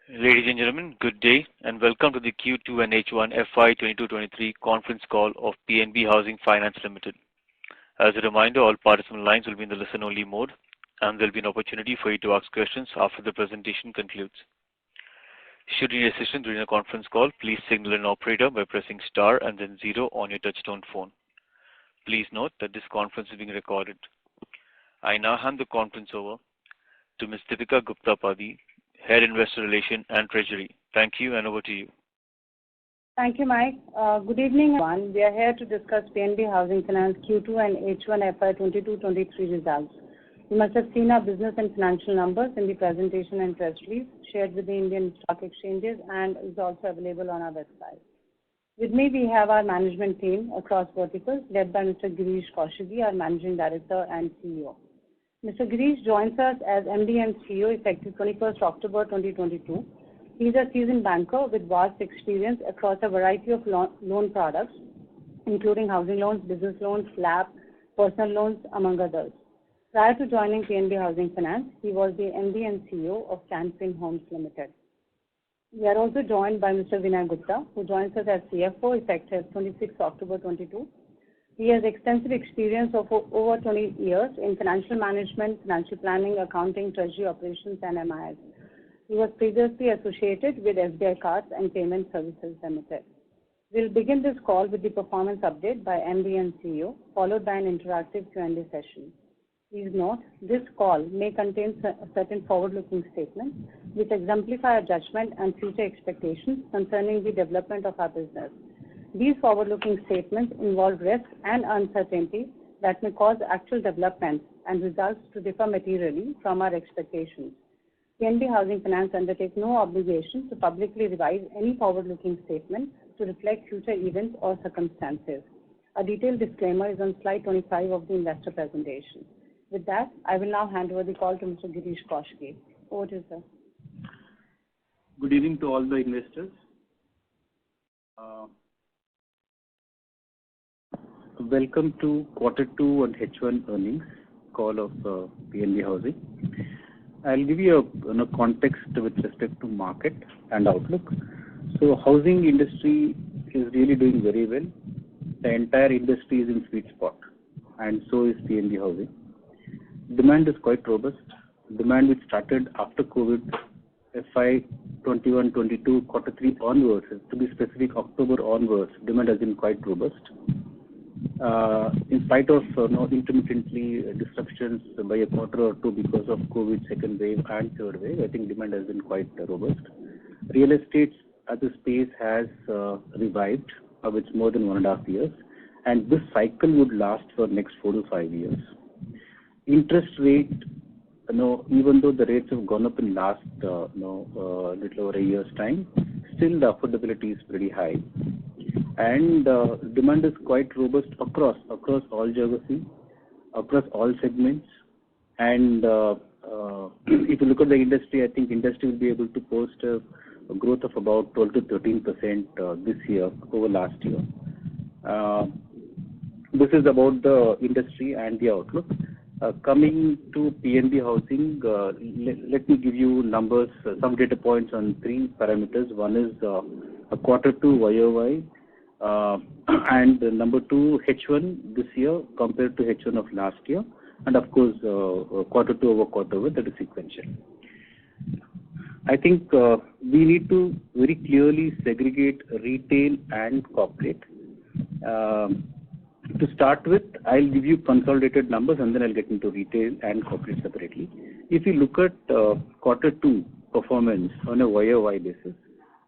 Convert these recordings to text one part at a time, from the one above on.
Ladies and gentlemen, good day and welcome to the Q2 and H1 FY22-23 conference call of PNB Housing Finance Limited. As a reminder, all participant lines will be in the listen-only mode and there will be an opportunity for you to ask questions after the presentation concludes. Should you need assistance during the conference call, please signal an operator by pressing star and then 0 on your touchtone phone. Please note that this conference is being recorded. I now hand the conference over to Ms. Deepika Gupta Padhi, Head Investor Relations and Treasury. Thank you and over to you. Thank you, Mike. Good evening, everyone. We are here to discuss PNB Housing Finance Q2 and H1 FY22-23 results. You must have seen our business and financial numbers in the presentation and press release shared with the Indian stock exchanges and is also available on our website. With me, we have our management team across verticals led by Mr. Girish Kaushigi, our Managing Director and CEO. Mr. Girish joins us as MD and CEO effective 21st October 2022. He is a seasoned banker with vast experience across a variety of loan products, including housing loans, business loans, LAP, personal loans, among others. Prior to joining PNB Housing Finance, he was the MD and CEO of Canfin Homes Limited. We are also joined by Mr. Vinay Gupta, who joins us as CFO effective 26th October 2022. He has extensive experience of over 20 years in financial management, financial planning, accounting, treasury operations, and MIS. He was previously associated with SBI Cards and Payment Services Limited. We'll begin this call with the performance update by MD and CEO, followed by an interactive Q&A session. Please note, this call may contain certain forward-looking statements which exemplify our judgment and future expectations concerning the development of our business. These forward-looking statements involve risks and uncertainties that may cause actual developments and results to differ materially from our expectations. PNB Housing Finance undertakes no obligation to publicly revise any forward-looking statement to reflect future events or circumstances. A detailed disclaimer is on slide 25 of the investor presentation. With that, I will now hand over the call to Mr. Girish Kaushigi. Over to you, sir. Good evening to all the investors. Welcome to Q2 and H1 earnings call of PNB Housing. I'll give you a context with respect to market and outlook. So housing industry is really doing very well. The entire industry is in sweet spot and so is PNB Housing. Demand is quite robust. Demand which started after COVID, FY21-22, Q3 onwards, to be specific, October onwards, demand has been quite robust. In spite of intermittently disruptions by a quarter or two because of COVID second wave and third wave, I think demand has been quite robust. Real estate as a space has revived with more than 1.5 years, and this cycle would last for next 4 to 5 years. Interest rate, even though the rates have gone up in last little over a year's time, still the affordability is pretty high. And demand is quite robust across all geography, across all segments. And if you look at the industry, I think industry will be able to post a growth of about 12 to 13% this year over last year. This is about the industry and the outlook. Coming to PNB Housing, let me give you numbers, some data points on 3 parameters. One is a Q2 YOY. And number 2, H1 this year compared to H1 of last year, and of course Q2 over Q1, that is sequential. I think we need to very clearly segregate retail and corporate. To start with, I'll give you consolidated numbers and then I'll get into retail and corporate separately. If you look at Q2 performance on a YOY basis,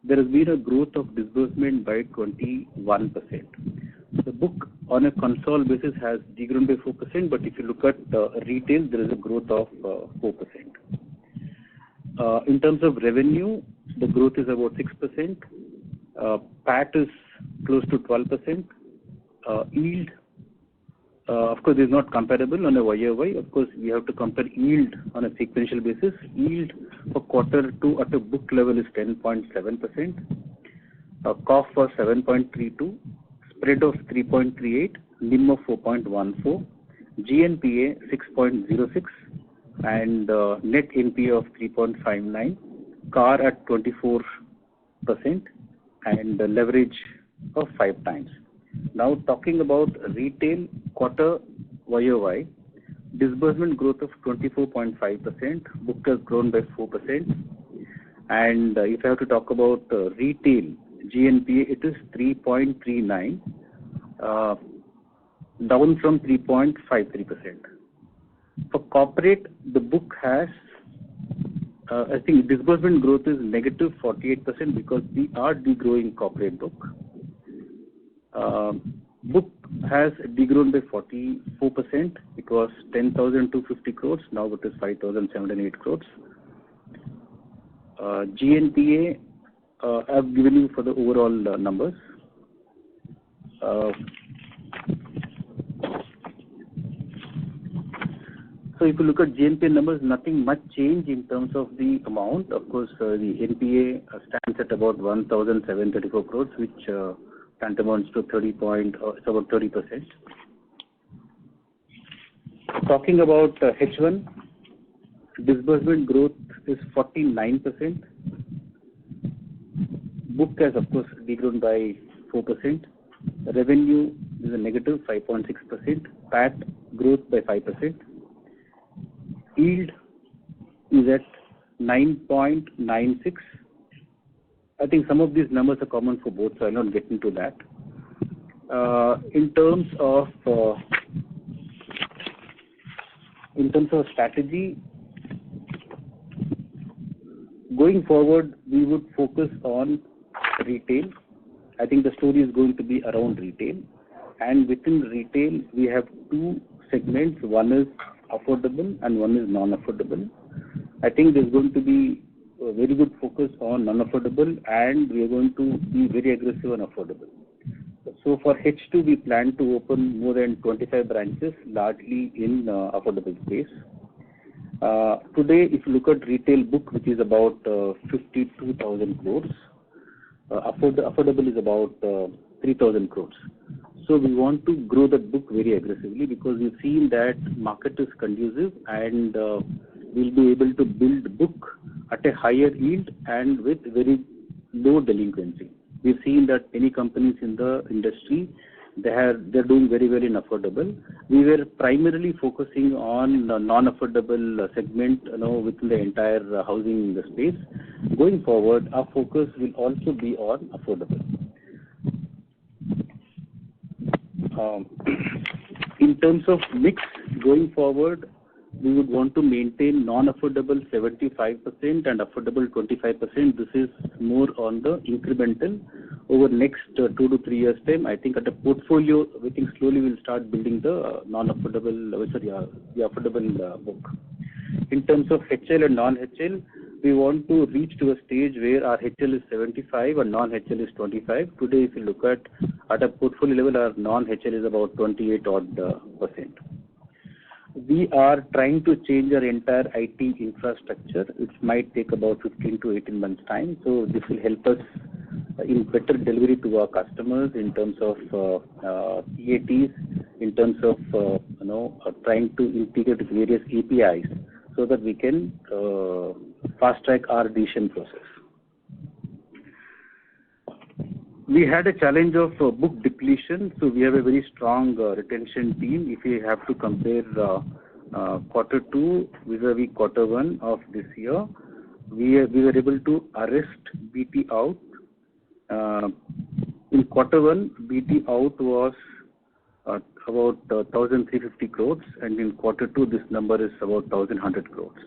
there has been a growth of disbursement by 21%. The book on a consol basis has degrown by 4%, but if you look at retail, there is a growth of 4%. In terms of revenue, the growth is about 6%. PAT is close to 12%. Yield, of course, is not comparable on a YOY. Of course, we have to compare yield on a sequential basis. Yield for Q2 at a book level is 10.7%. COF was 7.32, spread of 3.38, NIM of 4.14, GNPA 6.06, and net NPA of 3.59, CAR at 24%, and leverage of 5 times. Now talking about retail quarter YOY, disbursement growth of 24.5%, book has grown by 4%, and if I have to talk about retail GNPA, it is 3.39, down from 3.53%. For corporate, the book has, I think disbursement growth is negative 48% because we are degrowing corporate book. Book has degrown by 44%. It was 10,250 crores. Now it is 5,708 crores. GNPA, I've given you for the overall numbers. So if you look at GNPA numbers, nothing much change in terms of the amount. Of course, the NPA stands at about 1,734 crores, which tantamounts to it's about 30%. Talking about H1, disbursement growth is 49%. Book has, of course, degrown by 4%. Revenue is a negative 5.6%. PAT growth by 5%. Yield is at 9.96. I think some of these numbers are common for both, so I'll not get into that. In terms of strategy, going forward, we would focus on retail. I think the story is going to be around retail, and within retail, we have two segments. One is affordable and one is non-affordable. I think there's going to be a very good focus on non-affordable, and we are going to be very aggressive on affordable. So for H2, we plan to open more than 25 branches, largely in affordable space. Today, if you look at retail book, which is about 52,000 crores, affordable is about 3,000 crores. So we want to grow that book very aggressively because we've seen that market is conducive, and we'll be able to build book at a higher yield and with very low delinquency. We've seen that many companies in the industry, they're doing very well in affordable. We were primarily focusing on the non-affordable segment, within the entire housing space. Going forward, our focus will also be on affordable. In terms of mix, going forward, we would want to maintain non-affordable 75% and affordable 25%. This is more on the incremental. Over next 2 to 3 years time, I think at a portfolio, we think slowly we'll start building the the affordable book. In terms of HL and non-HL, we want to reach to a stage where our HL is 75 and non-HL is 25. Today, if you look at a portfolio level, our non-HL is about 28%. We are trying to change our entire IT infrastructure. It might take about 15 to 18 months time. So this will help us in better delivery to our customers in terms of PATs, in terms of trying to integrate with various APIs so that we can fast track our decision process. We had a challenge of book depletion, so we have a very strong retention team. If we have to compare quarter 2 vis-a-vis quarter 1 of this year, we were able to arrest BT out. In quarter 1, BT out was about 1,350 crores, and in quarter 2, this number is about 1,100 crores.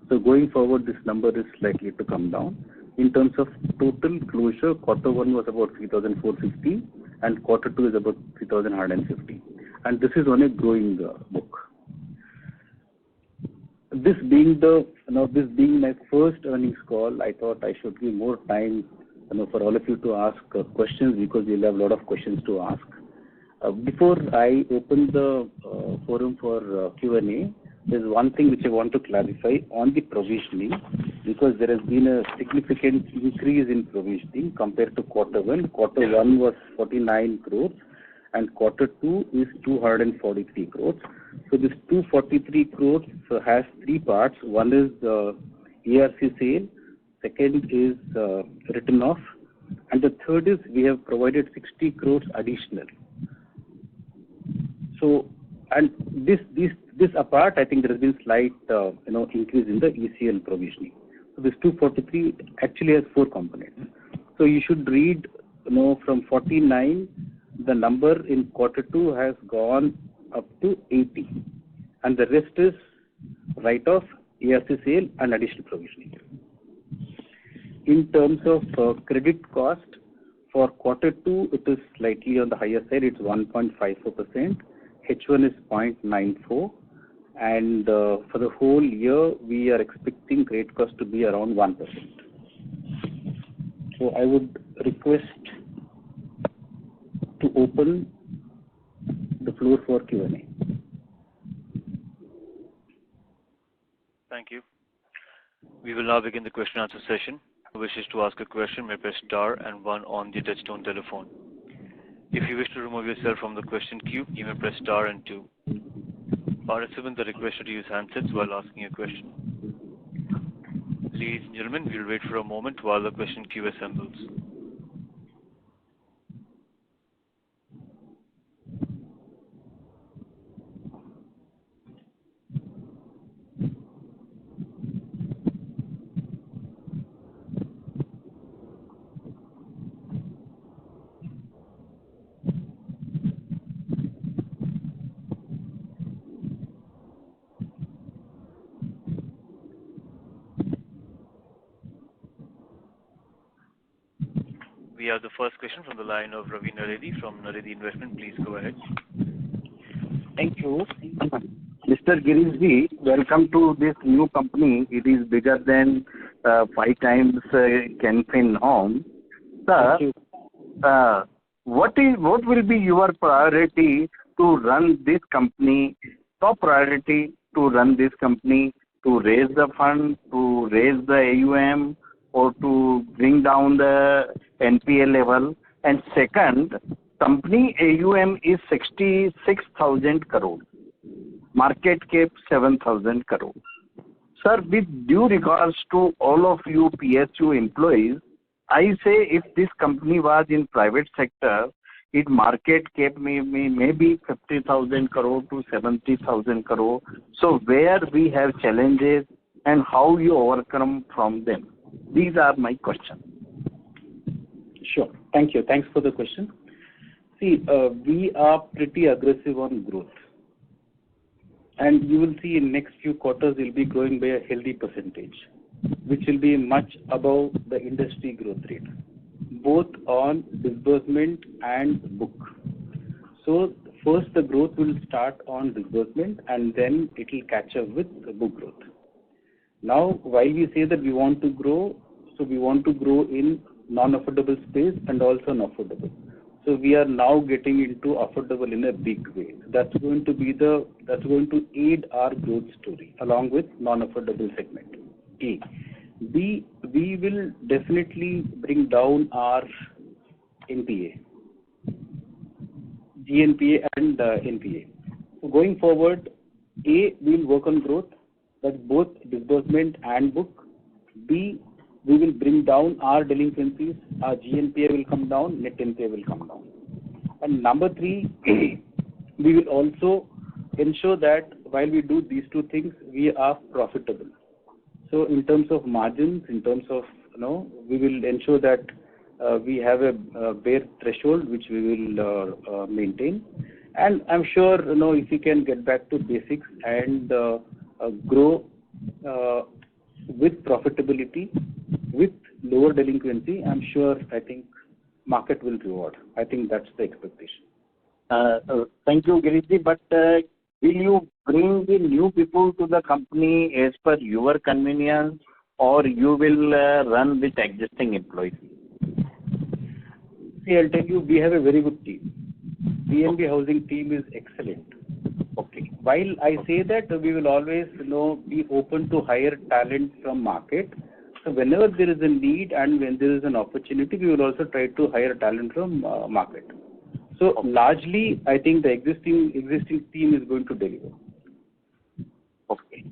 So going forward, this number is likely to come down. In terms of total closure, quarter 1 was about 3,450 and quarter 2 is about 3,150. And this is on a growing book. This being my first earnings call, I thought I should give more time for all of you to ask questions because we'll have a lot of questions to ask. Before I open the forum for Q&A, there's one thing which I want to clarify on the provisioning, because there has been a significant increase in provisioning compared to quarter 1. Quarter 1 was 49 crores and quarter 2 is 243 crores. So this 243 crores has 3 parts. One is the ARC sale, second is written off, and the third is we have provided 60 crores additional. So, and this apart, I think there has been slight increase in the ECL provisioning. So this 243 actually has 4 components. So you should read from 49, the number in quarter 2 has gone up to 80, and the rest is write-off, ARC sale, and additional provisioning. In terms of credit cost, for quarter 2, it is slightly on the higher side. It's 1.54%. H1 is 0.94, and for the whole year, we are expecting credit cost to be around 1%. So I would request to open the floor for Q&A. Thank you. We will now begin the question and answer session. Who wishes to ask a question may press star and 1 on the touchtone telephone. If you wish to remove yourself from the question queue, you may press star and 2. Participants are requested to use handsets while asking a question. Ladies and gentlemen, we will wait for a moment while the question queue assembles. We have the first question from the line of Ravi Naredi from Naredi Investment. Please go ahead. Thank you. Mr. Girishji, welcome to this new company. It is bigger than 5 times Canfin Home. Sir, what will be your priority to run this company, top priority to run this company, to raise the fund, to raise the AUM, or to bring down the NPA level? And second, company AUM is 66,000 crore, market cap 7,000 crore. Sir, with due regards to all of you PSU employees, I say if this company was in private sector, its market cap may be 50,000 crore to 70,000 crore. So where we have challenges and how you overcome from them? These are my questions. Sure. Thank you. Thanks for the question. See, we are pretty aggressive on growth. And you will see in next few quarters, we'll be growing by a healthy percentage, which will be much above the industry growth rate, both on disbursement and book. So first, the growth will start on disbursement, and then it will catch up with the book growth. Now, while we say that we want to grow, so we want to grow in non-affordable space and also non-affordable. So we are now getting into affordable in a big way. That's going to aid our growth story along with non-affordable segment. A. B. We will definitely bring down our NPA, GNPA and NPA. So going forward, A, we will work on growth. That's both disbursement and book. B, we will bring down our delinquencies. Our GNPA will come down, net NPA will come down. And number 3, we will also ensure that while we do these 2 things, we are profitable. So in terms of margins, in terms of, we will ensure that we have a bare threshold which we will maintain. And I'm sure, if we can get back to basics and grow with profitability, with lower delinquency, I'm sure, I think, market will reward. I think that's the expectation. Thank you, Girishji. But will you bring the new people to the company as per your convenience, or you will run with existing employees? See, I'll tell you, we have a very good team. PNB housing team is excellent. Okay. While I say that, we will always, be open to hire talent from market. So whenever there is a need and when there is an opportunity, we will also try to hire talent from market. So largely, I think the existing team is going to deliver. Okay.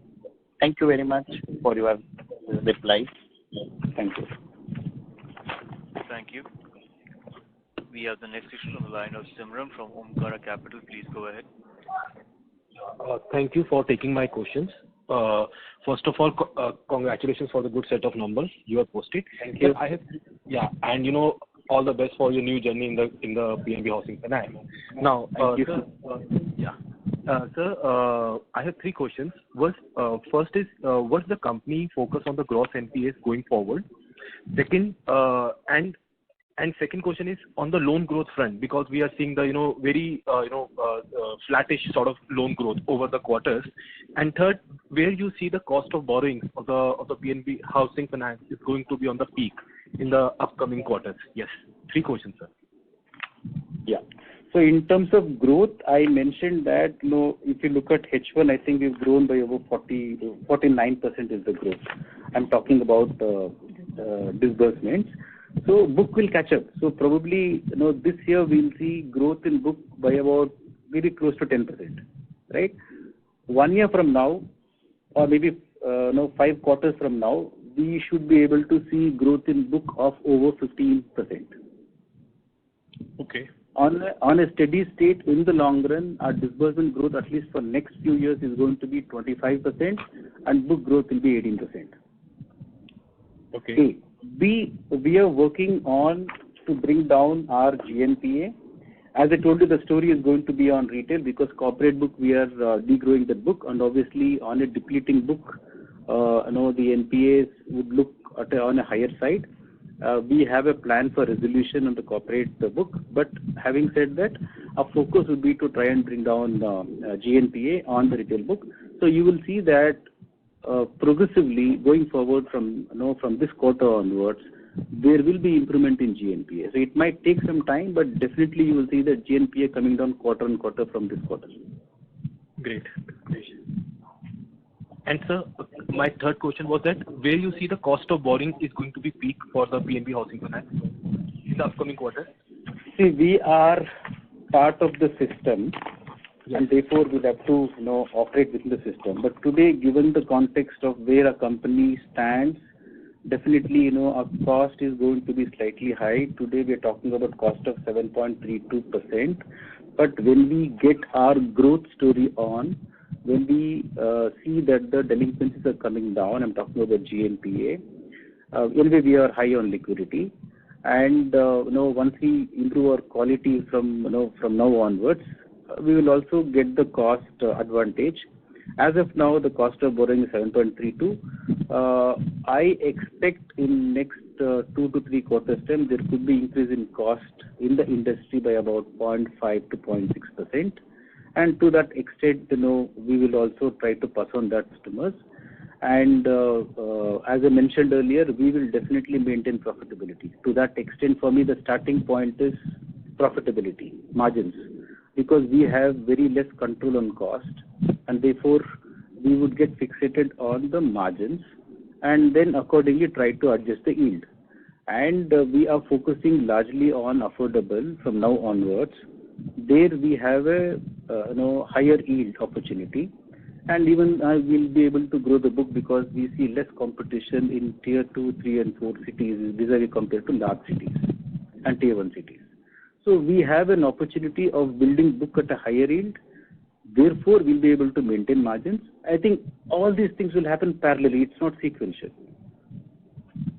Thank you very much for your reply. Thank you. Thank you. We have the next question on the line of Simran from Omkara Capital. Please go ahead. Thank you for taking my questions. First of all, congratulations for the good set of numbers you have posted. Thank you. And all the best for your new journey in the PNB Housing Finance. Now, Thank you. Sir, I have three questions. First is, what's the company focus on the gross NPAs going forward? Second, and second question is on the loan growth front, because we are seeing the very flattish sort of loan growth over the quarters. And third, where you see the cost of borrowing of the PNB Housing Finance is going to be on the peak in the upcoming quarters. Yes, three questions, sir. Yeah. So in terms of growth, I mentioned that if you look at H1, I think we've grown by over 49% is the growth. I'm talking about disbursements. So book will catch up. So probably this year we'll see growth in book by about very close to 10%, right? 1 year from now, or maybe 5 quarters from now, we should be able to see growth in book of over 15%. Okay. On a steady state in the long run, our disbursement growth, at least for next few years, is going to be 25%, and book growth will be 18%. Okay. We are working on to bring down our GNPA. As I told you, the story is going to be on retail, because corporate book we are degrowing the book, and obviously on a depleting book, the NPAs would look on a higher side. We have a plan for resolution on the corporate book, but having said that, our focus would be to try and bring down GNPA on the retail book. So you will see that progressively going forward from this quarter onwards, there will be improvement in GNPA. So it might take some time, but definitely you will see the GNPA coming down quarter on quarter from this quarter. Great. And sir, my third question was that where you see the cost of borrowing is going to be peak for the PNB Housing Finance in the upcoming quarter? See, we are part of the system, and therefore we'll have to operate within the system. But today, given the context of where a company stands, definitely our cost is going to be slightly high. Today we are talking about cost of 7.32%. But when we get our growth story on, when we see that the delinquencies are coming down, I'm talking about GNPA. Anyway, we are high on liquidity, and once we improve our quality from now onwards, we will also get the cost advantage. As of now, the cost of borrowing is 7.32. I expect in next 2 to 3 quarters time there could be increase in cost in the industry by about 0.5 to 0.6%. And to that extent, we will also try to pass on that to customers. And as I mentioned earlier, we will definitely maintain profitability. To that extent, for me, the starting point is profitability, margins, because we have very less control on cost, and therefore we would get fixated on the margins, and then accordingly try to adjust the yield. And we are focusing largely on affordable from now onwards. There we have a higher yield opportunity, and even we'll be able to grow the book because we see less competition in tier 2, 3 and 4 cities vis-a-vis compared to large cities and tier 1 cities. So we have an opportunity of building book at a higher yield. Therefore, we'll be able to maintain margins. I think all these things will happen parallelly. It's not sequential.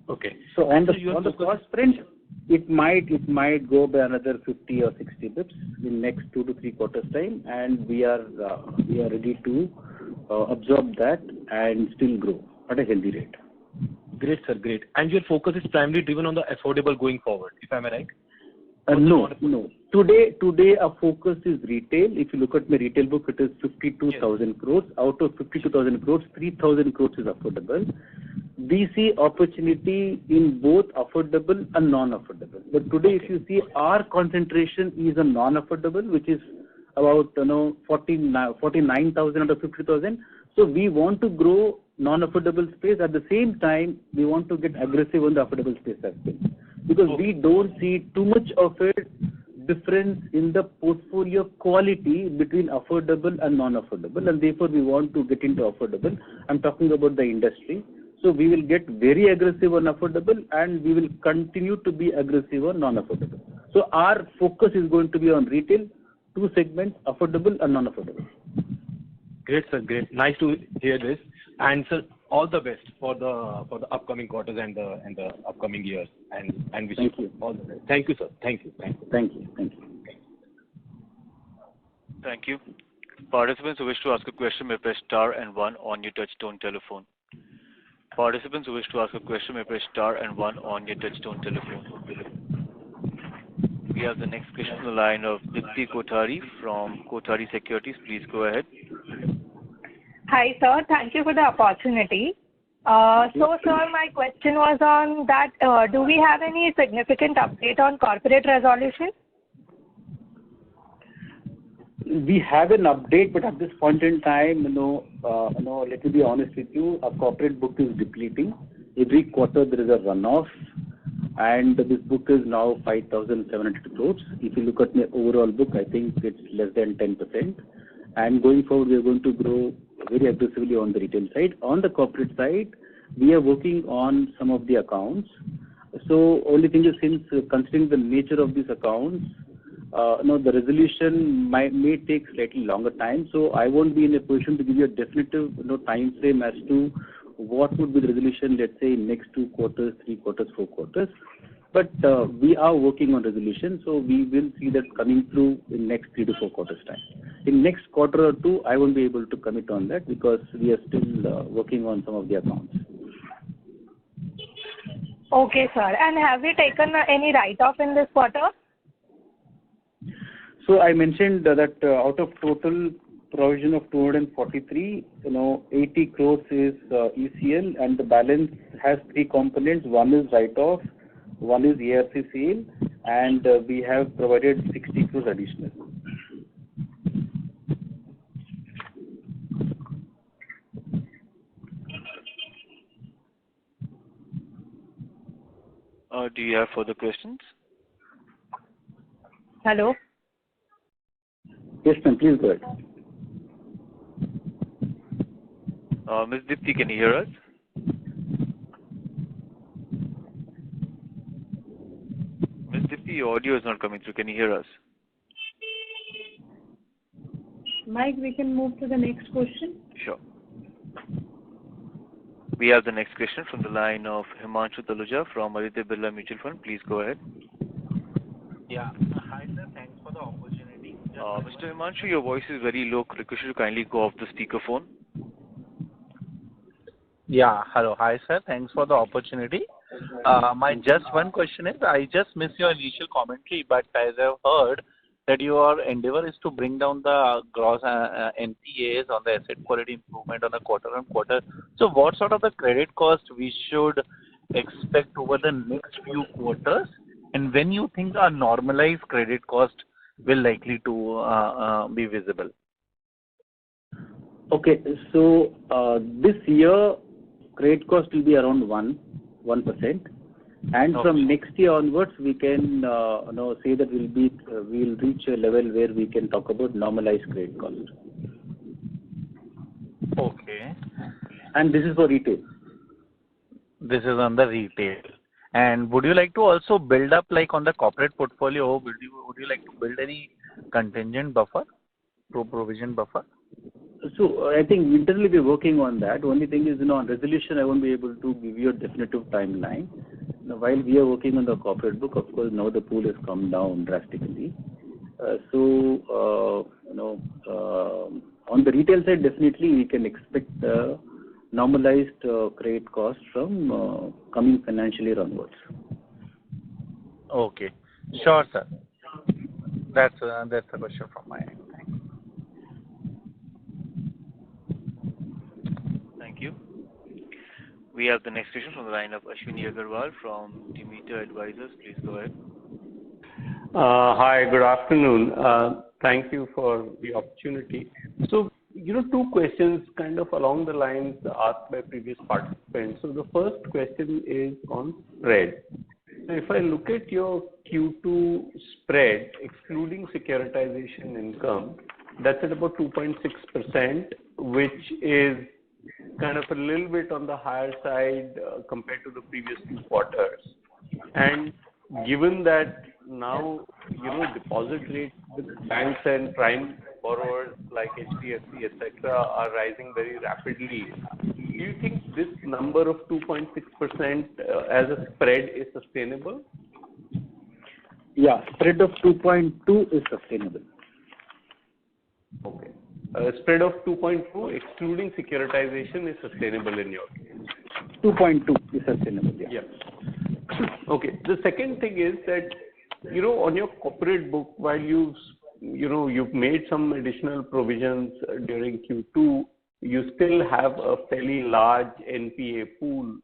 Okay. So on the cost front, it might go by another 50 or 60 bips in next 2 to 3 quarters time, and we are ready to absorb that and still grow at a healthy rate. Great, sir. Great. And your focus is primarily driven on the affordable going forward, if I'm right? No. Today our focus is retail. If you look at my retail book, it is 52,000 crores. Out of 52,000 crores, 3,000 crores is affordable. We see opportunity in both affordable and non-affordable. But today, if you see, our concentration is on non-affordable, which is about 49,000 out of 50,000. So we want to grow non-affordable space. At the same time, we want to get aggressive on the affordable space as well, because we don't see too much of a difference in the portfolio quality between affordable and non-affordable, and therefore we want to get into affordable. I'm talking about the industry. So we will get very aggressive on affordable, and we will continue to be aggressive on non-affordable. So our focus is going to be on retail, two segments, affordable and non-affordable. Great, sir. Great. Nice to hear this. And sir, all the best for the upcoming quarters and the upcoming years. And wish you all the best. Thank you, sir. Thank you. Thank you. Thank you. Participants who wish to ask a question may press star and one on your touchtone telephone. Participants who wish to ask a question may press star and one on your touchtone telephone. We have the next question on the line of Dipti Kothari from Kothari Securities. Please go ahead. Hi, sir. Thank you for the opportunity. So, sir, my question was on that, do we have any significant update on corporate resolution? We have an update, but at this point in time, let me be honest with you, our corporate book is depleting. Every quarter there is a runoff, and this book is now 5,700 crores. If you look at my overall book, I think it's less than 10%. And going forward, we are going to grow very aggressively on the retail side. On the corporate side, we are working on some of the accounts. So only thing is, since considering the nature of these accounts, the resolution may take slightly longer time. So I won't be in a position to give you a definitive time frame as to what would be the resolution, let's say, in next 2 quarters, 3 quarters, 4 quarters. But we are working on resolution, so we will see that coming through in next 3 to 4 quarters time. In next quarter or two, I won't be able to commit on that because we are still working on some of the accounts. Okay, sir. And have we taken any write-off in this quarter? So I mentioned that out of total provision of 243, 80 crores is ECL, and the balance has 3 components. One is write-off, one is ARC sale, and we have provided 60 crores additional. Do you have further questions? Hello? Yes, ma'am, please go ahead. Ms. Dipti, can you hear us? Ms. Dipti, your audio is not coming through. Can you hear us? Mike, we can move to the next question. Sure. We have the next question from the line of Himanshu Taluja from Aditya Birla Mutual Fund. Please go ahead. Yeah. Hi, sir. Thanks for the opportunity. Mr. Himanshu, your voice is very low. Request you to kindly go off the speakerphone. Yeah. Hello. Hi, sir. Thanks for the opportunity. My just one question is, I just missed your initial commentary, but as I've heard that your endeavor is to bring down the gross NPAs on the asset quality improvement on a quarter-on-quarter. So what sort of the credit cost we should expect over the next few quarters? And when you think a normalized credit cost will likely to be visible? Okay, so this year, credit cost will be around 1%. And from next year onwards, we can say that we'll reach a level where we can talk about normalized credit cost. Okay. And this is for retail. This is on the retail. And would you like to also build up, like on the corporate portfolio, would you like to build any contingent buffer, provision buffer? So I think internally we're working on that. Only thing is, on resolution, I won't be able to give you a definitive timeline. Now, while we are working on the corporate book, of course, now the pool has come down drastically. On the retail side, definitely we can expect normalized credit cost from coming financial year onwards. Okay. Sure, sir. That's a question from my end. Thanks. Thank you. We have the next question from the line of Ashwini Agarwal from Demeter Advisors. Please go ahead. Hi, good afternoon. Thank you for the opportunity. So, 2 questions kind of along the lines asked by previous participants. So the first question is on spread. So if I look at your Q2 spread, excluding securitization income, that's at about 2.6%, which is kind of a little bit on the higher side compared to the previous 2 quarters. And given that now, deposit rates with banks and prime borrowers like HDFC, etc., are rising very rapidly, do you think this number of 2.6% as a spread is sustainable? Yeah, spread of 2.2 is sustainable. Okay. A spread of 2.2 excluding securitization is sustainable in your case. 2.2 is sustainable, yeah. Yeah. Okay. The second thing is that, on your corporate book, while you've made some additional provisions during Q2, you still have a fairly large NPA pool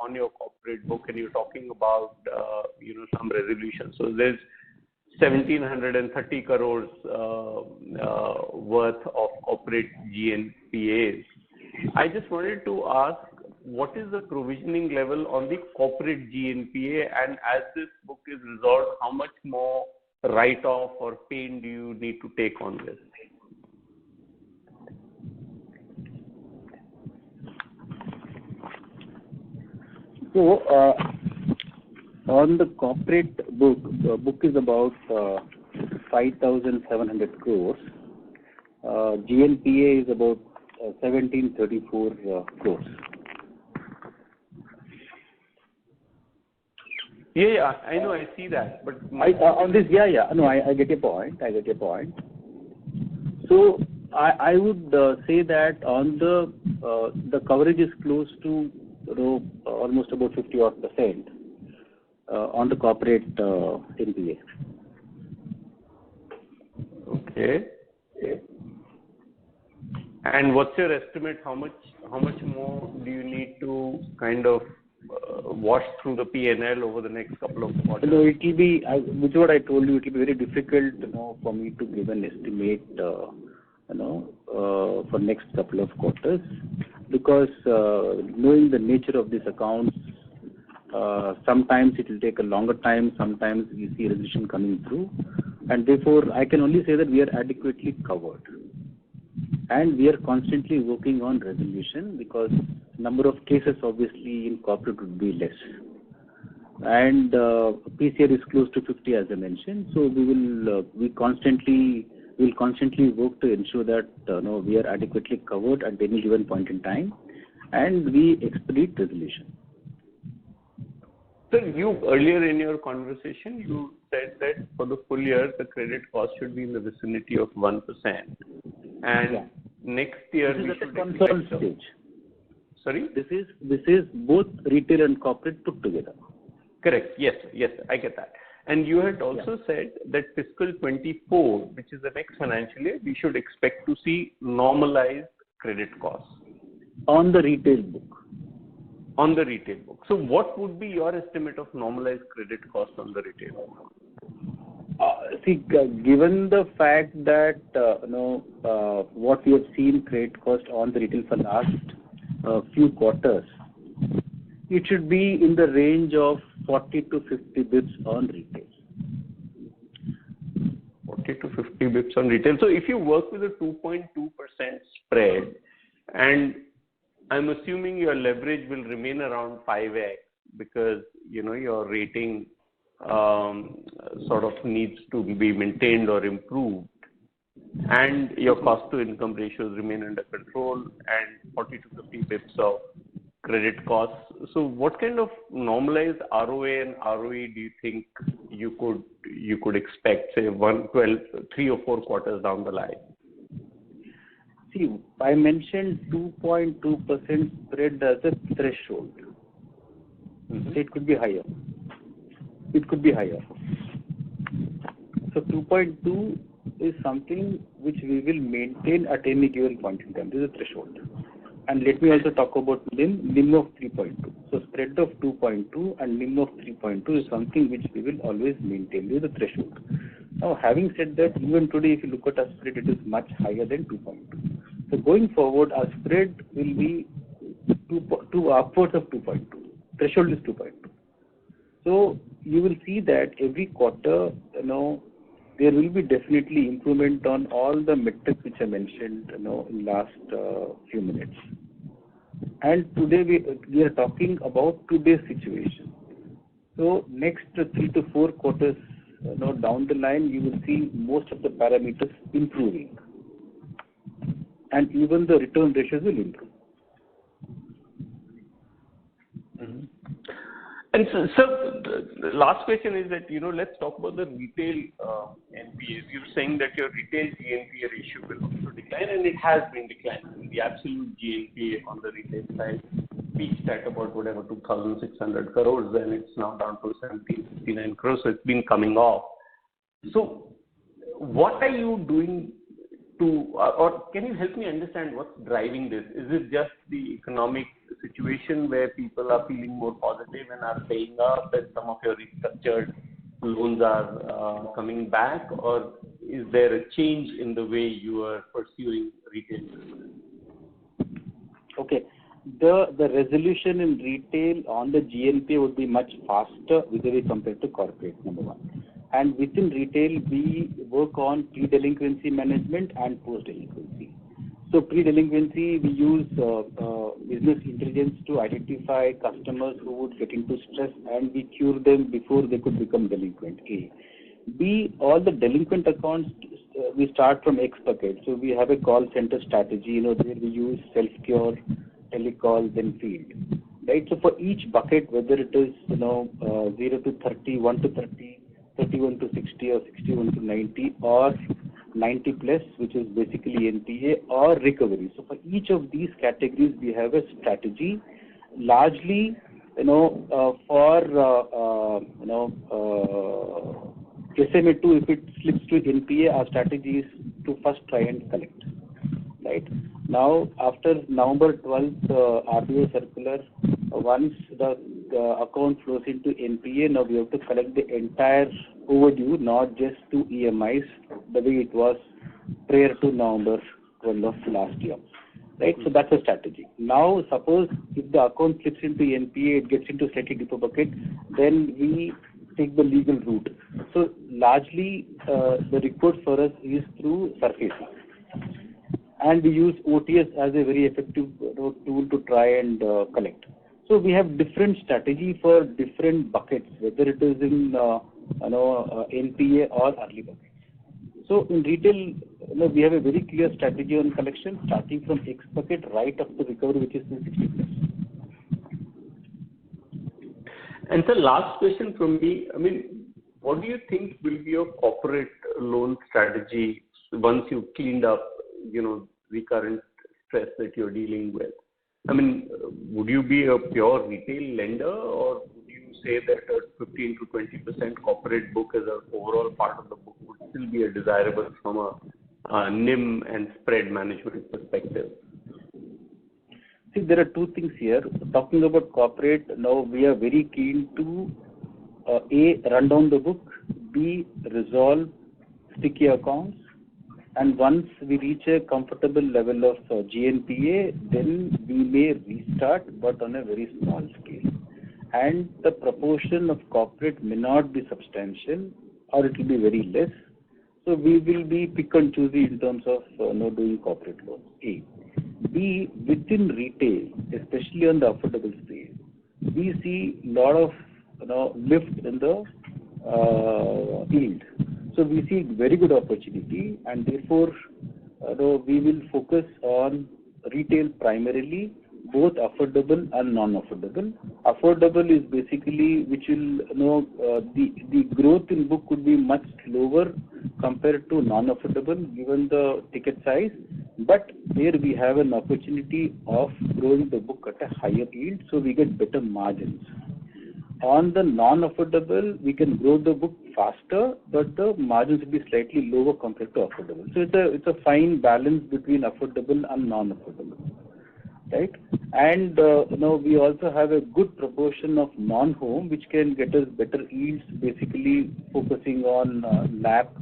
on your corporate book, and you're talking about, some resolution. So there's 1,730 crores worth of corporate GNPAs. I just wanted to ask, what is the provisioning level on the corporate GNPA, and as this book is resolved, how much more write-off or pain do you need to take on this? So, on the corporate book, the book is about 5,700 crores. GNPA is about 1,734 crores. Yeah, I know, I see that, but on this, no, I get your point. So I would say that on the coverage is close to almost about 50% on the corporate NPA. Okay. And what's your estimate? How much more do you need to kind of wash through the P&L over the next couple of quarters? No, it will be, which is what I told you, it will be very difficult, for me to give an estimate, for next couple of quarters, because knowing the nature of these accounts, sometimes it will take a longer time, sometimes you see resolution coming through, and therefore I can only say that we are adequately covered. And we are constantly working on resolution, because number of cases obviously in corporate would be less. And PCR is close to 50, as I mentioned. So we'll constantly work to ensure that we are adequately covered at any given point in time, and we expedite resolution. Sir, earlier in your conversation, you said that for the full year, the credit cost should be in the vicinity of 1%. And next year, this we is at should a consolidated stage. Sorry? This is both retail and corporate put together. Correct. Yes, I get that. And you had also said that fiscal 24, which is the next financial year, we should expect to see normalized credit costs. On the retail book. On the retail book. So what would be your estimate of normalized credit costs on the retail book? Given the fact that what we have seen credit cost on the retail for last few quarters, it should be in the range of 40 to 50 bips on retail. 40 to 50 bips on retail. So if you work with a 2.2% spread, and I'm assuming your leverage will remain around 5x, because your rating sort of needs to be maintained or improved, and your cost to income ratios remain under control, and 40 to 50 bips of credit costs. So what kind of normalized ROA and ROE do you think you could expect, say 3 or 4 quarters down the line? See, I mentioned 2.2% spread as a threshold. Mm-hmm. So it could be higher. So 2.2 is something which we will maintain at any given point in time. This is a threshold. And let me also talk about NIM of 3.2. So spread of 2.2 and NIM of 3.2 is something which we will always maintain. This is a threshold. Now, having said that, even today, if you look at our spread, it is much higher than 2.2. So going forward, our spread will be upwards of 2.2. Threshold is 2.2. So you will see that every quarter, there will be definitely improvement on all the metrics which I mentioned, in last few minutes. And today we are talking about today's situation. So next 3 to 4 quarters down the line, you will see most of the parameters improving, and even the return ratios will improve. And so the last question is that, let's talk about the retail NPAs. You're saying that your retail GNPA ratio will also decline, and it has been declining. The absolute GNPA on the retail side peaked at about 2,600 crores, and it's now down to 1,759 crores, so it's been coming off. So what are you doing or can you help me understand what's driving this? Is it just the economic situation where people are feeling more positive and are paying up, and some of your restructured loans are coming back, or is there a change in the way you are pursuing retail business? Okay. The resolution in retail on the GNPA would be much faster vis-a-vis compared to corporate, number one. And within retail, we work on pre-delinquency management and post-delinquency. So pre-delinquency, we use business intelligence to identify customers who would get into stress, and we cure them before they could become delinquent, A. B, all the delinquent accounts, we start from X bucket. So we have a call center strategy, where we use self-cure, telecall, then field. Right? So for each bucket, whether it is, 0 to 30, 1 to 30, 31 to 60, or 61 to 90, or 90 plus, which is basically NPA, or recovery. So for each of these categories, we have a strategy. Largely, for SMA2, if it slips to NPA, our strategy is to first try and collect. Right? Now, after November 12th RBI circular, once the account flows into NPA, now we have to collect the entire overdue, not just 2 EMIs, the way it was prior to November 12 of last year. Right? So that's a strategy. Now, suppose if the account slips into NPA, it gets into slightly deeper bucket, then we take the legal route. So largely, the recourse for us is through surfacing. And we use OTS as a very effective tool to try and collect. So we have different strategy for different buckets, whether it is in NPA or early buckets. So in retail, we have a very clear strategy on collection, starting from X bucket right up to recovery, which is 60 plus. And the last question from me, what do you think will be your corporate loan strategy once you've cleaned up, the current stress that you're dealing with? Would you be a pure retail lender, or would you say that a 15 to 20% corporate book as an overall part of the book would still be a desirable from a NIM and spread management perspective? See, there are two things here. Talking about corporate, now we are very keen to A, run down the book, B, resolve sticky accounts, and once we reach a comfortable level of GNPA, then we may restart, but on a very small scale. And the proportion of corporate may not be substantial, or it will be very less. So we will be pick and choosy in terms of doing corporate loans, A. B, within retail, especially on the affordable space, we see a lot of lift in the yield. So we see very good opportunity, and therefore we will focus on retail primarily, both affordable and non-affordable. Affordable is basically which will the growth in book could be much lower compared to non-affordable given the ticket size, but there we have an opportunity of growing the book at a higher yield, so we get better margins. On the non-affordable, we can grow the book faster, but the margins will be slightly lower compared to affordable. So it's a fine balance between affordable and non-affordable, right? And we also have a good proportion of non-home, which can get us better yields, basically focusing on LAP,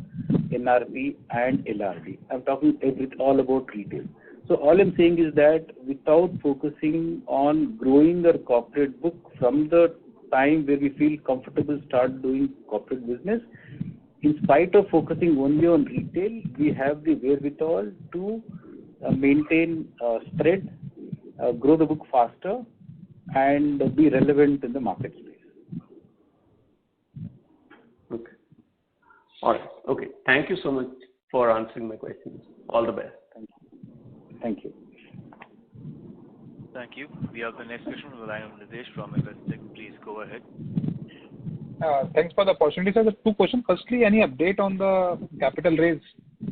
NRP, and LRD. I'm talking all about retail. So all I'm saying is that without focusing on growing our corporate book from the time where we feel comfortable start doing corporate business, in spite of focusing only on retail, we have the wherewithal to maintain spread, grow the book faster, and be relevant in the market space. Okay. All right. Okay. Thank you so much for answering my questions. All the best. Thank you. Thank you. We have the next question on the line of Nidesh from Investec. Please go ahead. Thanks for the opportunity, sir. The two questions. Firstly, any update on the capital raise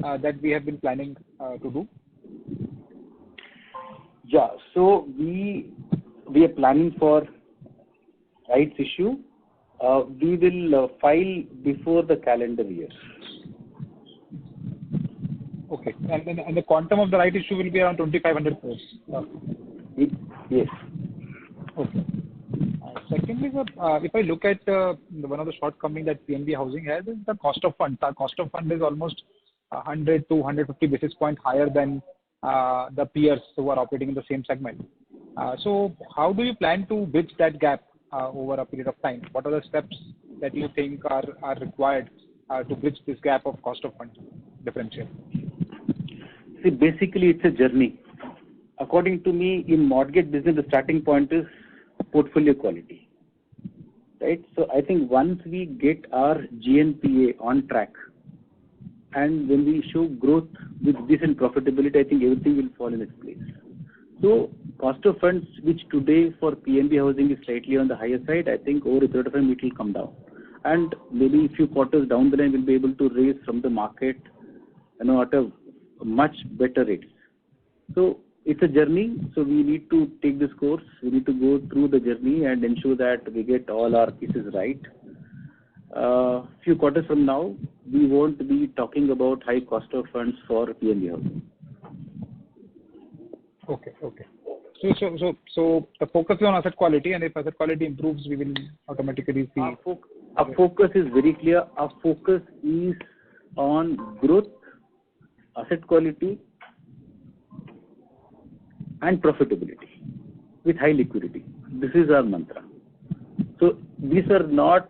that we have been planning to do? Yeah. So we are planning for rights issue. We will file before the calendar year. Okay. And the quantum of the right issue will be around 2,500 crores. Yes. Okay. Secondly, sir, if I look at one of the shortcomings that PNB Housing has is the cost of fund. Our cost of fund is almost 100 to 150 basis points higher than the peers who are operating in the same segment. So how do you plan to bridge that gap over a period of time? What are the steps that you think are required to bridge this gap of cost of fund differential? See, basically, it's a journey. According to me, in mortgage business, the starting point is portfolio quality, right? So I think once we get our GNPA on track, and when we show growth with decent profitability, I think everything will fall in its place. So cost of funds, which today for PNB Housing is slightly on the higher side, I think over a period of time it will come down. And maybe a few quarters down the line, we'll be able to raise from the market, at a much better rates. So it's a journey. So we need to take this course. We need to go through the journey and ensure that we get all our pieces right. Few quarters from now, we won't be talking about high cost of funds for PNB Housing. Okay. So the focus is on asset quality, and if asset quality improves, we will automatically see. Our focus is very clear. Our focus is on growth, asset quality, and profitability with high liquidity. This is our mantra. So these are not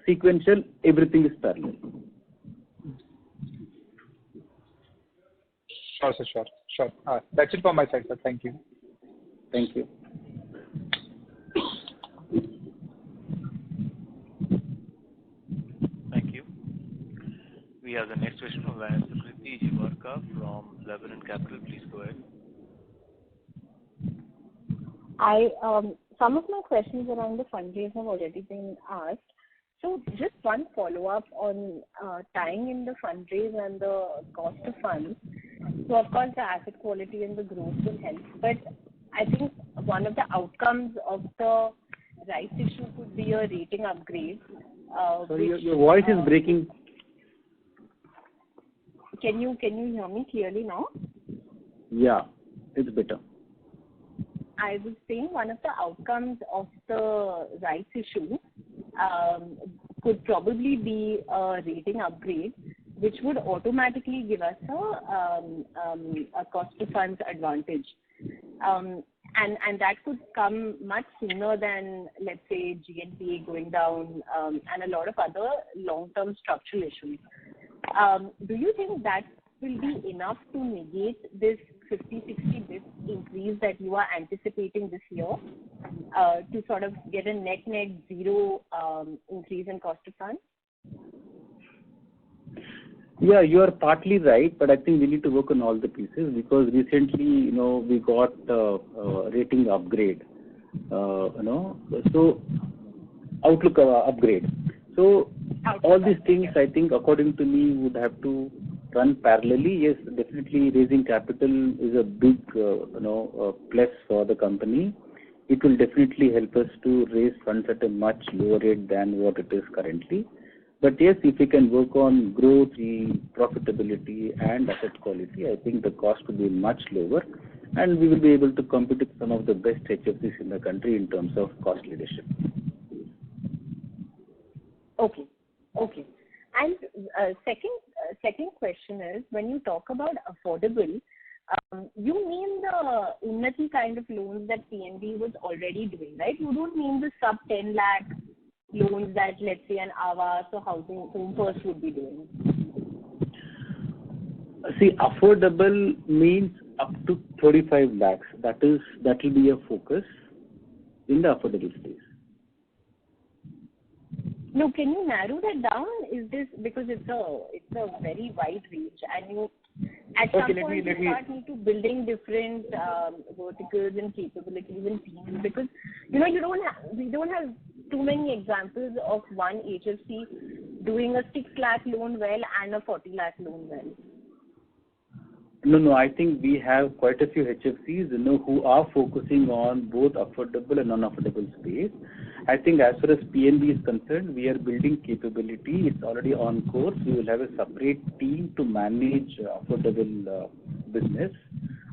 sequential. Everything is parallel. Sure. That's it from my side, sir. Thank you. Thank you. Thank you. We have the next question from Sukriti Jiwarka from Lebanon Capital. Please go ahead. Some of my questions around the fundraise have already been asked. So just one follow-up on tying in the fundraise and the cost of funds. So of course the asset quality and the growth will help, but I think one of the outcomes of the rights issue could be a rating upgrade. Sorry, your voice is breaking. Can you hear me clearly now? Yeah, it's better. I was saying one of the outcomes of the rights issue could probably be a rating upgrade, which would automatically give us a cost of funds advantage. And that could come much sooner than, let's say, GNPA going down and a lot of other long-term structural issues. Do you think that will be enough to negate this 50-60 bits increase that you are anticipating this year to sort of get a net zero increase in cost of funds? Yeah, you are partly right, but I think we need to work on all the pieces because recently, we got a rating upgrade, so outlook upgrade. So all these things, I think, according to me, would have to run parallelly. Yes, definitely raising capital is a big, plus for the company. It will definitely help us to raise funds at a much lower rate than what it is currently. But yes, if we can work on growth, profitability, and asset quality, I think the cost will be much lower, and we will be able to compete with some of the best HFCs in the country in terms of cost leadership. Okay. And second question is, when you talk about affordable, you mean the Unnati kind of loans that PNB was already doing, right? You don't mean the sub 10 lakh loans that, let's say, an Aavas or Housing Home First would be doing. See, affordable means up to 35 lakhs. That will be a focus in the affordable space. No, can you narrow that down? Is this because it's a very wide range, and you at some point you start need to building different verticals and capabilities and teams, because we don't have too many examples of one HFC doing a 6 lakh loan well and a 40 lakh loan well. No, I think we have quite a few HFCs, who are focusing on both affordable and non-affordable space. I think as far as PNB is concerned, we are building capability. It's already on course. We will have a separate team to manage affordable business.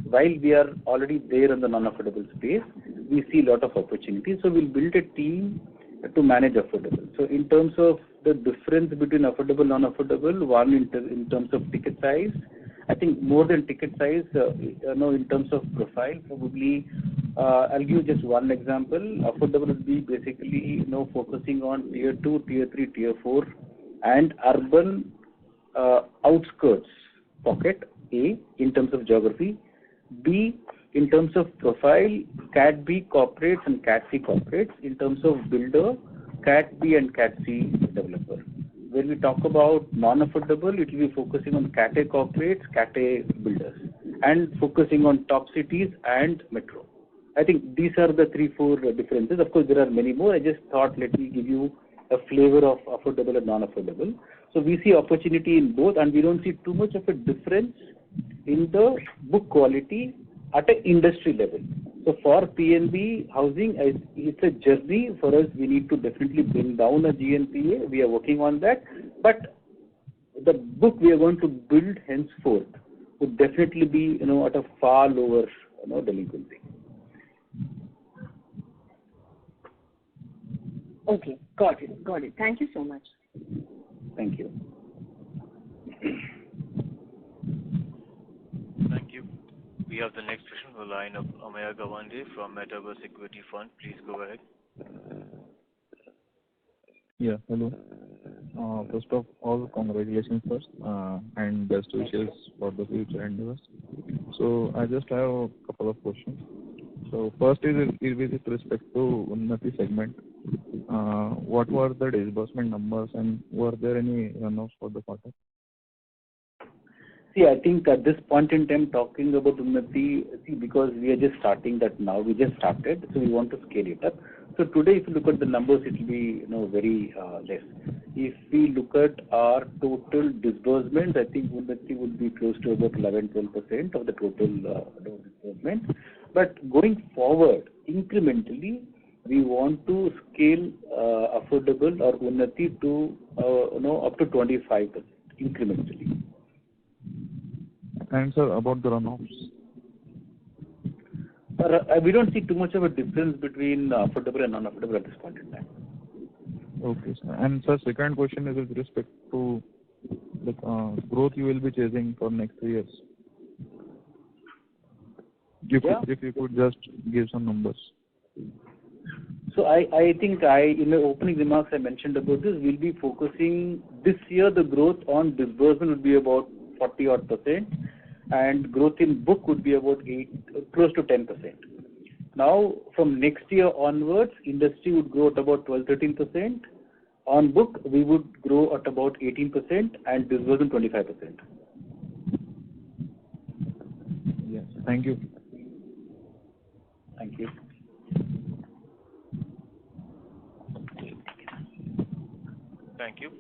While we are already there in the non-affordable space, we see a lot of opportunities. So we'll build a team to manage affordable. So in terms of the difference between affordable and non-affordable, one in terms of ticket size, I think more than ticket size, in terms of profile, probably, I'll give just one example. Affordable would be basically, focusing on tier 2, tier 3, tier 4, and urban outskirts pocket, A, in terms of geography. B, in terms of profile, Cat B corporates and Cat C corporates. In terms of builder, Cat B and Cat C developer. When we talk about non-affordable, it will be focusing on Cat A corporates, Cat A builders, and focusing on top cities and metro. I think these are the 3-4 differences. Of course, there are many more. I just thought let me give you a flavor of affordable and non-affordable. So we see opportunity in both, and we don't see too much of a difference in the book quality at an industry level. So for PNB housing, it's a journey for us. We need to definitely bring down a GNPA. We are working on that. But the book we are going to build henceforth would definitely be, at a far lower, delinquency. Okay, got it. Thank you so much. Thank you. Thank you. We have the next question on the line of Amaya Gawande from Metaverse Equity Fund. Please go ahead. Yeah, hello. First of all, congratulations first, and best wishes for the future endeavors. So I just have a couple of questions. So first is with respect to Unnati segment. What were the disbursement numbers, and were there any runoffs for the quarter? See, I think at this point in time, talking about Unnati, because we are just starting that now, we just started, so we want to scale it up. So today, if you look at the numbers, it will be, very less. If we look at our total disbursement, I think Unnati would be close to about 11-12% of the total disbursement. But going forward, incrementally, we want to scale affordable or Unnati to, up to 25% incrementally. And sir, about the runoffs? We don't see too much of a difference between affordable and non-affordable at this point in time. Okay, sir. And sir, second question is with respect to the growth you will be chasing for next 3 years. If you could just give some numbers. So I think in the opening remarks I mentioned about this, we'll be focusing this year the growth on disbursement would be about 40-odd%, and growth in book would be about close to 10%. Now, from next year onwards, industry would grow at about 12-13%. On book, we would grow at about 18% and disbursement 25%. Yes, thank you. Thank you. Thank you.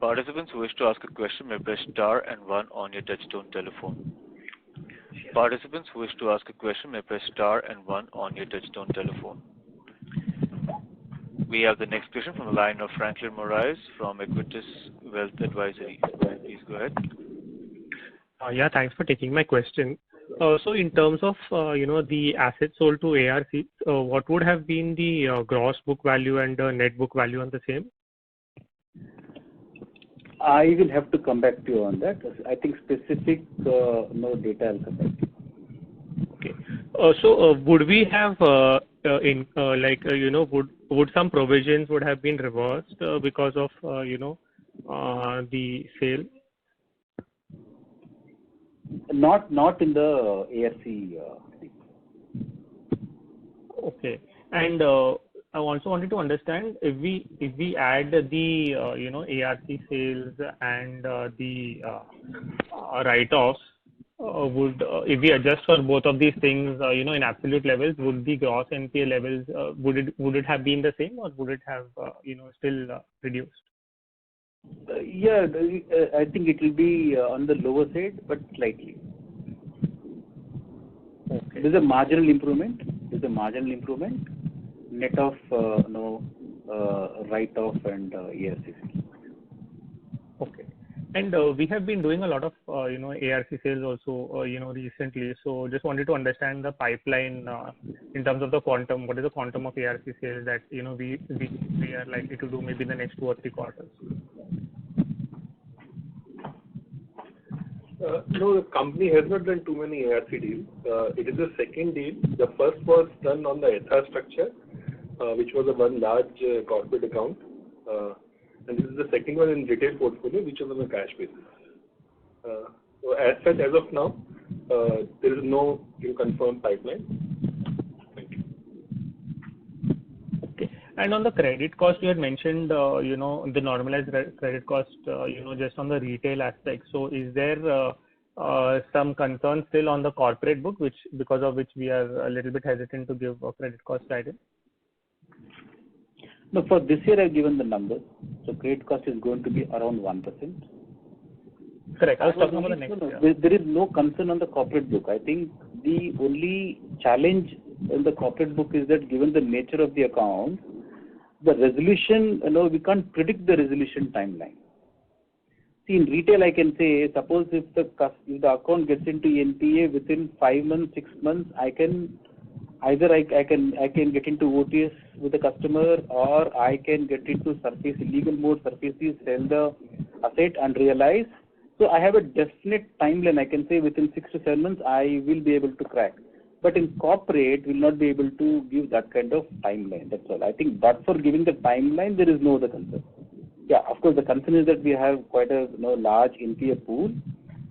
Participants who wish to ask a question may press star and 1 on your touchtone telephone. Participants who wish to ask a question may press star and 1 on your touchtone telephone. We have the next question from the line of Franklin Moraes from Equitas Wealth Advisory. Please go ahead. Yeah, thanks for taking my question. So in terms of, the assets sold to ARC, what would have been the gross book value and the net book value on the same? I will have to come back to you on that. I think specific no data I'll come back to you. Okay. So would we have would some provisions would have been reversed because of the sale? Not in the ARC. Thing. Okay. And I also wanted to understand if we add the ARC sales and the write-offs, would if we adjust for both of these things, in absolute levels, would the gross NPA levels would it have been the same, or would it have still reduced? Yeah, I think it will be on the lower side, but slightly. Okay. There's a marginal improvement. Net of write-off and ARC. Okay. And we have been doing a lot of ARC sales also recently. So just wanted to understand the pipeline in terms of the quantum. What is the quantum of ARC sales that we are likely to do maybe in the next 2 or 3 quarters? No, the company has not done too many ARC deals. It is the second deal. The first was done on the SR structure, which was a one large corporate account. And this is the second one in retail portfolio, which is on a cash basis. So as such, as of now, there is no confirmed pipeline. Thank you. Okay. And on the credit cost, you had mentioned, the normalized credit cost, just on the retail aspect. So is there some concern still on the corporate book, because of which we are a little bit hesitant to give a credit cost guidance? No, for this year I've given the numbers. So credit cost is going to be around 1%. Correct. I was talking about the next year. There is no concern on the corporate book. I think the only challenge in the corporate book is that given the nature of the account, the resolution, we can't predict the resolution timeline. See, in retail, I can say, suppose if the account gets into NPA within 5 months, 6 months, I can get into OTS with the customer, or I can get into illegal mode, sell the asset and realize. So I have a definite timeline. I can say within 6 to 7 months I will be able to crack. But in corporate, will not be able to give that kind of timeline. That's all. I think, but for giving the timeline, there is no other concern. Yeah, of course, the concern is that we have quite a large NPA pool.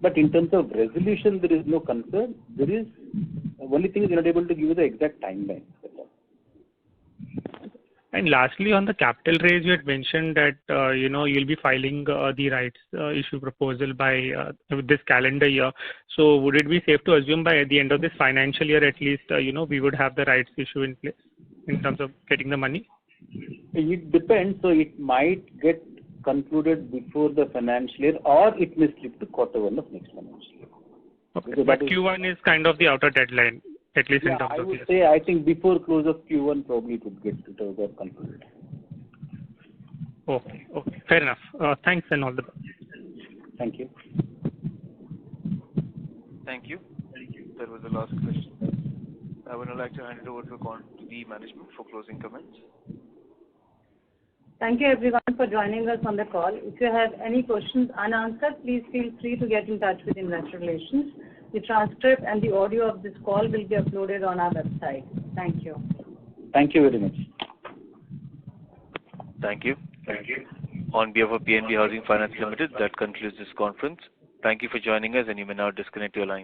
But in terms of resolution, there is no concern. There is only thing is you're not able to give you the exact timeline. And lastly, on the capital raise, you had mentioned that you'll be filing the rights issue proposal by this calendar year. So would it be safe to assume by the end of this financial year, at least, we would have the rights issue in place in terms of getting the money? It depends. So it might get concluded before the financial year, or it may slip to Q1 of next financial year. Okay. But Q1 is kind of the outer deadline, at least in terms of. I would say, I think before close of Q1, probably it would get concluded. Okay. Fair enough. Thanks and all the best. Thank you. Thank you. That was the last question. I would now like to hand it over to the management for closing comments. Thank you everyone for joining us on the call. If you have any questions unanswered, please feel free to get in touch with Investor Relations. The transcript and the audio of this call will be uploaded on our website. Thank you. Thank you very much. Thank you. On behalf of PNB Housing Finance Limited, that concludes this conference. Thank you for joining us, and you may now disconnect your line.